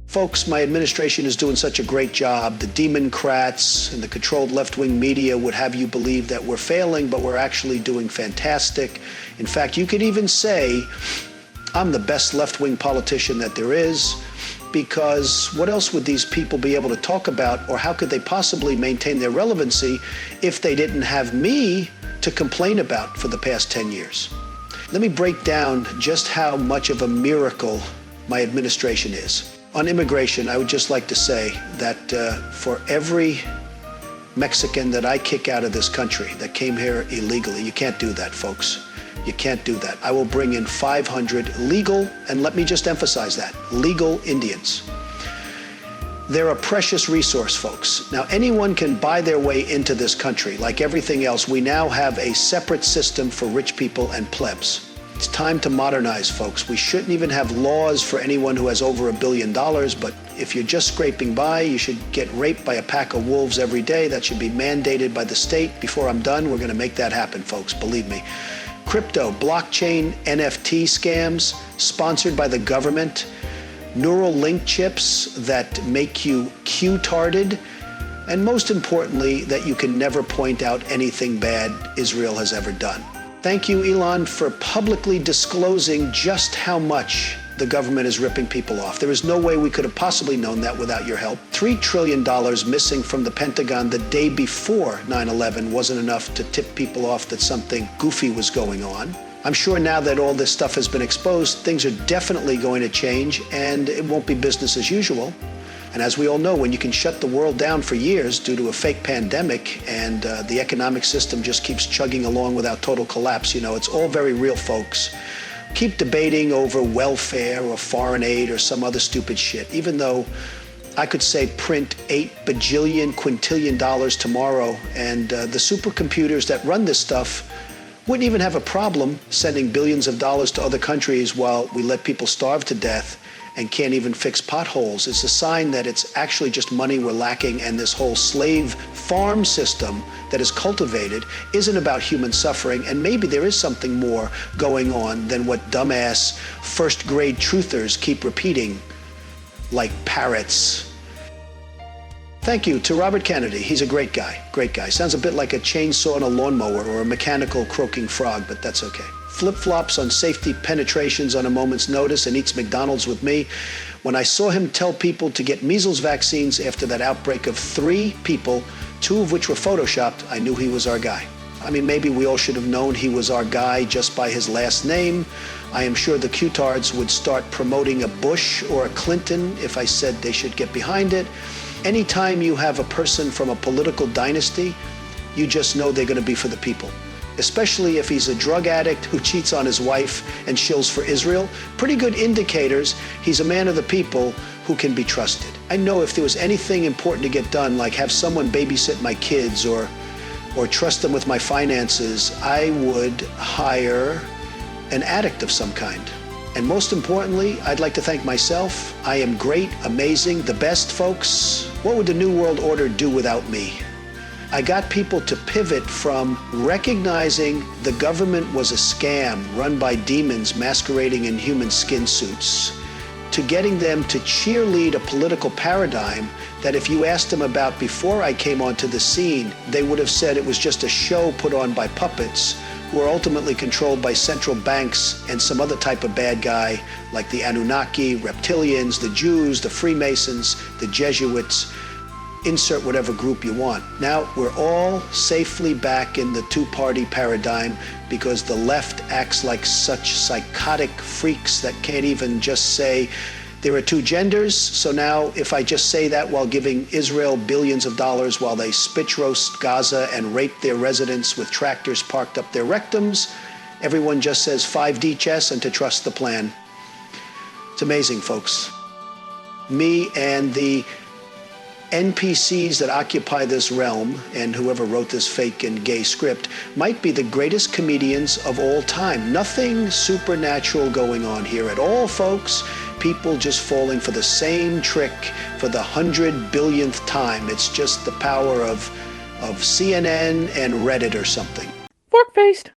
Folks, my administration is doing such a great job. The Democrats and the controlled left-wing media would have you believe that we're failing, but we're actually doing fantastic. In fact, you could even say I'm the best left-wing politician that there is, because what else would these people be able to talk about, or how could they possibly maintain their relevancy if they didn't have me to complain about for the past 10 years? Let me break down just how much of a miracle my administration is. On immigration, I would just like to say that for every Mexican that I kick out of this country that came here illegally, you can't do that, folks. You can't do that. I will bring in 500 legal, and let me just emphasize that, legal Indians. They're a precious resource, folks. Now, anyone can buy their way into this country. Like everything else, we now have a separate system for rich people and plebs. It's time to modernize, folks. We shouldn't even have laws for anyone who has over $1 billion, but if you're just scraping by, you should get raped by a pack of wolves every day. That should be mandated by the state. Before I'm done, we're going to make that happen, folks, believe me. Crypto, blockchain, NFT scams sponsored by the government, neural link chips that make you Q-tarded, and most importantly, that you can never point out anything bad Israel has ever done. Thank you, Elon, for publicly disclosing just how much the government is ripping people off. There is no way we could have possibly known that without your help. $3 trillion missing from the Pentagon the day before 9/11 wasn't enough to tip people off that something goofy was going on. I'm sure now that all this stuff has been exposed, things are definitely going to change, and it won't be business as usual. And as we all know, when you can shut the world down for years due to a fake pandemic and the economic system just keeps chugging along without total collapse, you know, it's all very real, folks. Keep debating over welfare or foreign aid or some other stupid shit, even though I could say print $8 bajillion quintillion tomorrow, and the supercomputers that run this stuff wouldn't even have a problem sending billions of dollars to other countries while we let people starve to death and can't even fix potholes. It's a sign that it's actually just money we're lacking, and this whole slave farm system that is cultivated isn't about human suffering, and maybe there is something more going on than what dumbass first-grade truthers keep repeating like parrots. Thank you to Robert Kennedy. He's a great guy, great guy. Sounds a bit like a chainsaw and a lawnmower or a mechanical croaking frog, but that's okay. Flip-flops on safety penetrations on a moment's notice and eats McDonald's with me. When I saw him tell people to get measles vaccines after that outbreak of 3 people, 2 of which were photoshopped, I knew he was our guy. I mean, maybe we all should have known he was our guy just by his last name. I am sure the Q-tards would start promoting a Bush or a Clinton if I said they should get behind it. Anytime you have a person from a political dynasty, you just know they're going to be for the people. Especially if he's a drug addict who cheats on his wife and shills for Israel. Pretty good indicators he's a man of the people who can be trusted. I know if there was anything important to get done, like have someone babysit my kids or trust them with my finances, I would hire an addict of some kind. And most importantly, I'd like to thank myself. I am great, amazing, the best, folks. What would the New World Order do without me? I got people to pivot from recognizing the government was a scam run by demons masquerading in human skin suits to getting them to cheerlead a political paradigm that if you asked them about before I came onto the scene, they would have said it was just a show put on by puppets who are ultimately controlled by central banks and some other type of bad guy like the Anunnaki, reptilians, the Jews, the Freemasons, the Jesuits. Insert whatever group you want. Now we're all safely back in the two-party paradigm because the left acts like such psychotic freaks that can't even just say there are 2 genders. So now if I just say that while giving Israel billions of dollars while they spitch roast Gaza and rape their residents with tractors parked up their rectums, everyone just says 5D chess and to trust the plan. It's amazing, folks. Me and the NPCs that occupy this realm, and whoever wrote this fake and gay script, might be the greatest comedians of all time. Nothing supernatural going on here at all, folks. People just falling for the same trick for the 100 billionth time. It's just the power of CNN and Reddit or something. ForkFaced.